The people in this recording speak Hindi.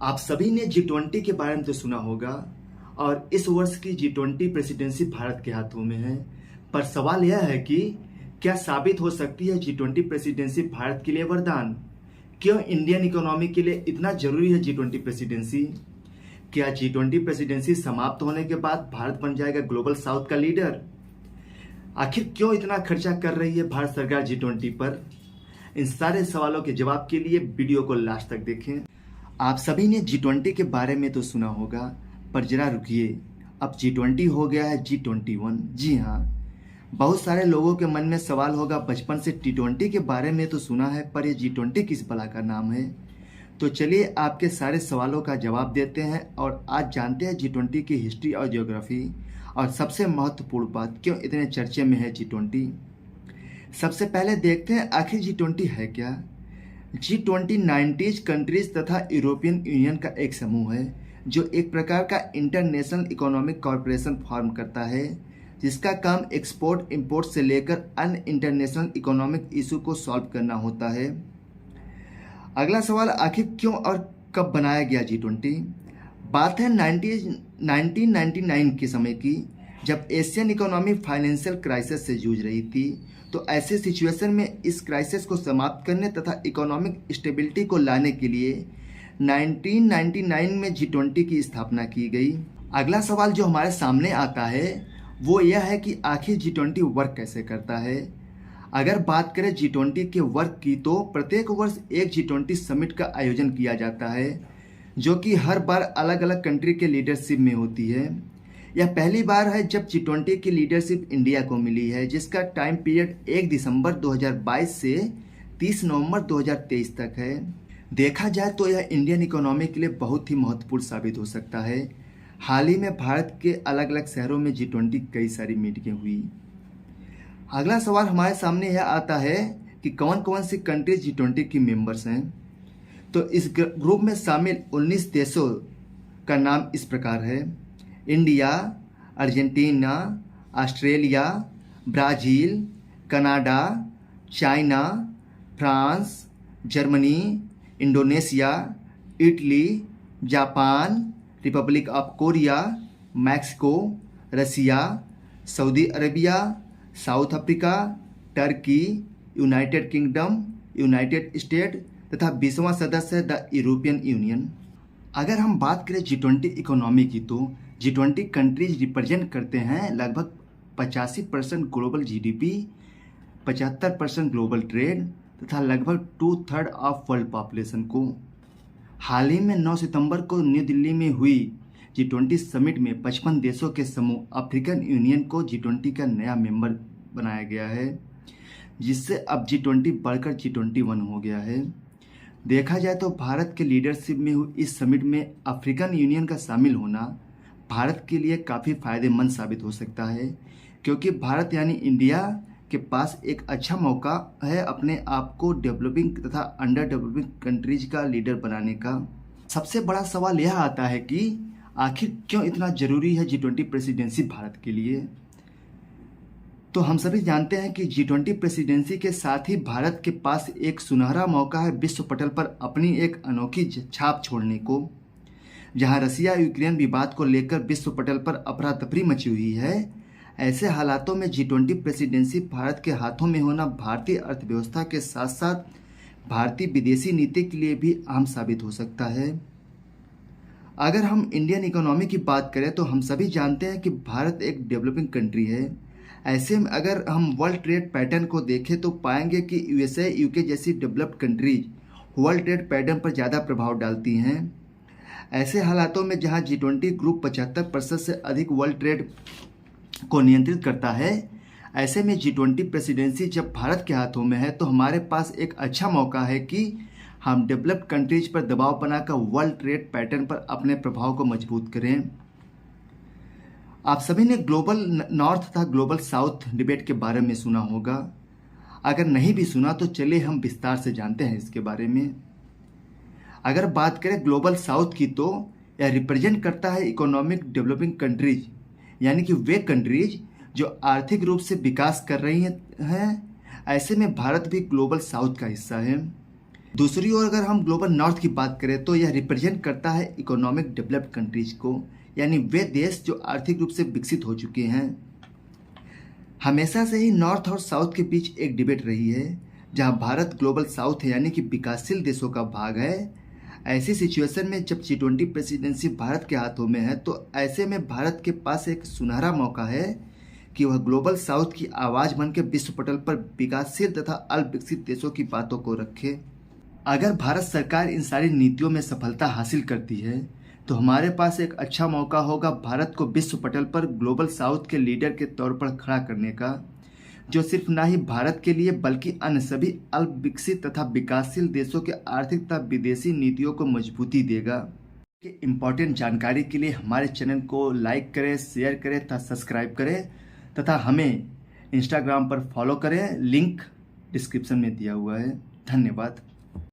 आप सभी ने G20 के बारे में तो सुना होगा और इस वर्ष की G20 प्रेसिडेंसी भारत के हाथों में है। पर सवाल यह है कि क्या साबित हो सकती है G20 प्रेसिडेंसी भारत के लिए वरदान? क्यों इंडियन इकोनॉमी के लिए इतना जरूरी है G20 प्रेसिडेंसी? क्या G20 प्रेसिडेंसी समाप्त होने के बाद भारत बन जाएगा ग्लोबल साउथ का लीडर? आखिर क्यों इतना खर्चा कर रही है भारत सरकार G20 पर? इन सारे सवालों के जवाब के लिए वीडियो को लास्ट तक देखें। आप सभी ने G20 के बारे में तो सुना होगा, पर जरा रुकिए, अब G20 हो गया है G21। जी हाँ, बहुत सारे लोगों के मन में सवाल होगा, बचपन से T20 के बारे में तो सुना है, पर ये G20 किस भला का नाम है? तो चलिए आपके सारे सवालों का जवाब देते हैं और आज जानते हैं G20 की हिस्ट्री और ज्योग्राफी, और सबसे महत्वपूर्ण बात, क्यों इतने चर्चे में है G20। सबसे पहले देखते हैं आखिर G20 है क्या। G20 90 कंट्रीज तथा यूरोपियन यूनियन का एक समूह है जो एक प्रकार का इंटरनेशनल इकोनॉमिक कॉरपोरेशन फॉर्म करता है, जिसका काम एक्सपोर्ट इंपोर्ट से लेकर अन्य इंटरनेशनल इकोनॉमिक इशू को सॉल्व करना होता है। अगला सवाल, आखिर क्यों और कब बनाया गया G20। बात है 1999 के समय की, जब एशियन इकोनॉमी फाइनेंशियल क्राइसिस से जूझ रही थी। तो ऐसे सिचुएशन में इस क्राइसिस को समाप्त करने तथा इकोनॉमिक स्टेबिलिटी को लाने के लिए 1999 में G20 की स्थापना की गई। अगला सवाल जो हमारे सामने आता है वो यह है कि आखिर G20 वर्क कैसे करता है। अगर बात करें G20 के वर्क की, तो प्रत्येक वर्ष एक G20 समिट का आयोजन किया जाता है, जो कि हर बार अलग अलग कंट्री के लीडरशिप में होती है। यह पहली बार है जब G20 की लीडरशिप इंडिया को मिली है, जिसका टाइम पीरियड 1 दिसंबर 2022 से 30 नवंबर 2023 तक है। देखा जाए तो यह इंडियन इकोनॉमी के लिए बहुत ही महत्वपूर्ण साबित हो सकता है। हाल ही में भारत के अलग अलग शहरों में G20 कई सारी मीटिंगें हुई। अगला सवाल हमारे सामने यह आता है कि कौन कौन सी कंट्रीज G20 की मेंबर्स हैं। तो इस ग्रुप में शामिल 19 देशों का नाम इस प्रकार है: India, Argentina, Australia, Brazil, Canada, China, France, Germany, Indonesia, Italy, Japan, Republic of Korea, Mexico, Russia, Saudi Arabia, South Africa, Turkey, United Kingdom, United State तथा 20वां सदस्य है द यूरोपियन यूनियन। अगर हम बात करें G20 इकोनॉमी की, तो G20 कंट्रीज रिप्रेजेंट करते हैं लगभग 85% ग्लोबल GDP, 75% ग्लोबल ट्रेड तथा लगभग 2/3 ऑफ वर्ल्ड पॉपुलेशन को। हाल ही में 9 सितंबर को न्यू दिल्ली में हुई G20 समिट में 55 देशों के समूह अफ्रीकन यूनियन को G20 का नया मेंबर बनाया गया है, जिससे अब G20 बढ़कर G21 हो गया है। देखा जाए तो भारत के लीडरशिप में हुई इस समिट में अफ्रीकन यूनियन का शामिल होना भारत के लिए काफ़ी फायदेमंद साबित हो सकता है, क्योंकि भारत यानी इंडिया के पास एक अच्छा मौका है अपने आप को डेवलपिंग तथा अंडर डेवलपिंग कंट्रीज का लीडर बनाने का। सबसे बड़ा सवाल यह आता है कि आखिर क्यों इतना ज़रूरी है G20 प्रेसिडेंसी भारत के लिए। तो हम सभी जानते हैं कि G20 प्रेसिडेंसी के साथ ही भारत के पास एक सुनहरा मौका है विश्व पटल पर अपनी एक अनोखी छाप छोड़ने को। जहां रसिया यूक्रेन विवाद को लेकर विश्व पटल पर अफरा तफरी मची हुई है, ऐसे हालातों में G20 प्रेसिडेंसी भारत के हाथों में होना भारतीय अर्थव्यवस्था के साथ साथ भारतीय विदेशी नीति के लिए भी अहम साबित हो सकता है। अगर हम इंडियन इकोनॉमी की बात करें, तो हम सभी जानते हैं कि भारत एक डेवलपिंग कंट्री है। ऐसे में अगर हम वर्ल्ड ट्रेड पैटर्न को देखें, तो पाएंगे कि USA, UK जैसी developed countries world trade pattern पर ज़्यादा प्रभाव डालती हैं। ऐसे हालातों में जहां G20 ग्रुप 75% से अधिक वर्ल्ड ट्रेड को नियंत्रित करता है, ऐसे में G20 प्रेसिडेंसी जब भारत के हाथों में है, तो हमारे पास एक अच्छा मौका है कि हम डेवलप्ड कंट्रीज पर दबाव बनाकर वर्ल्ड ट्रेड पैटर्न पर अपने प्रभाव को मजबूत करें। आप सभी ने ग्लोबल नॉर्थ तथा ग्लोबल साउथ डिबेट के बारे में सुना होगा। अगर नहीं भी सुना तो चलिए हम विस्तार से जानते हैं इसके बारे में। अगर बात करें ग्लोबल साउथ की, तो यह रिप्रेजेंट करता है इकोनॉमिक डेवलपिंग कंट्रीज, यानी कि वे कंट्रीज जो आर्थिक रूप से विकास कर रही हैं। ऐसे में भारत भी ग्लोबल साउथ का हिस्सा है। दूसरी ओर अगर हम ग्लोबल नॉर्थ की बात करें तो यह रिप्रेजेंट करता है इकोनॉमिक डेवलप्ड कंट्रीज को, यानी वे देश जो आर्थिक रूप से विकसित हो चुके हैं। हमेशा से ही नॉर्थ और साउथ के बीच एक डिबेट रही है, जहां भारत ग्लोबल साउथ है यानी कि विकासशील देशों का भाग है। ऐसी सिचुएशन में जब G20 प्रेसिडेंसी भारत के हाथों में है तो ऐसे में भारत के पास एक सुनहरा मौका है कि वह ग्लोबल साउथ की आवाज़ बन के विश्व पटल पर विकासशील तथा अल्पविकसित देशों की बातों को रखे। अगर भारत सरकार इन सारी नीतियों में सफलता हासिल करती है तो हमारे पास एक अच्छा मौका होगा भारत को विश्व पटल पर ग्लोबल साउथ के लीडर के तौर पर खड़ा करने का, जो सिर्फ ना ही भारत के लिए बल्कि अन्य सभी अल्पविकसित तथा विकासशील देशों के आर्थिक तथा विदेशी नीतियों को मजबूती देगा। इम्पोर्टेंट जानकारी के लिए हमारे चैनल को लाइक करें, शेयर करें तथा सब्सक्राइब करें तथा हमें इंस्टाग्राम पर फॉलो करें। लिंक डिस्क्रिप्शन में दिया हुआ है। धन्यवाद।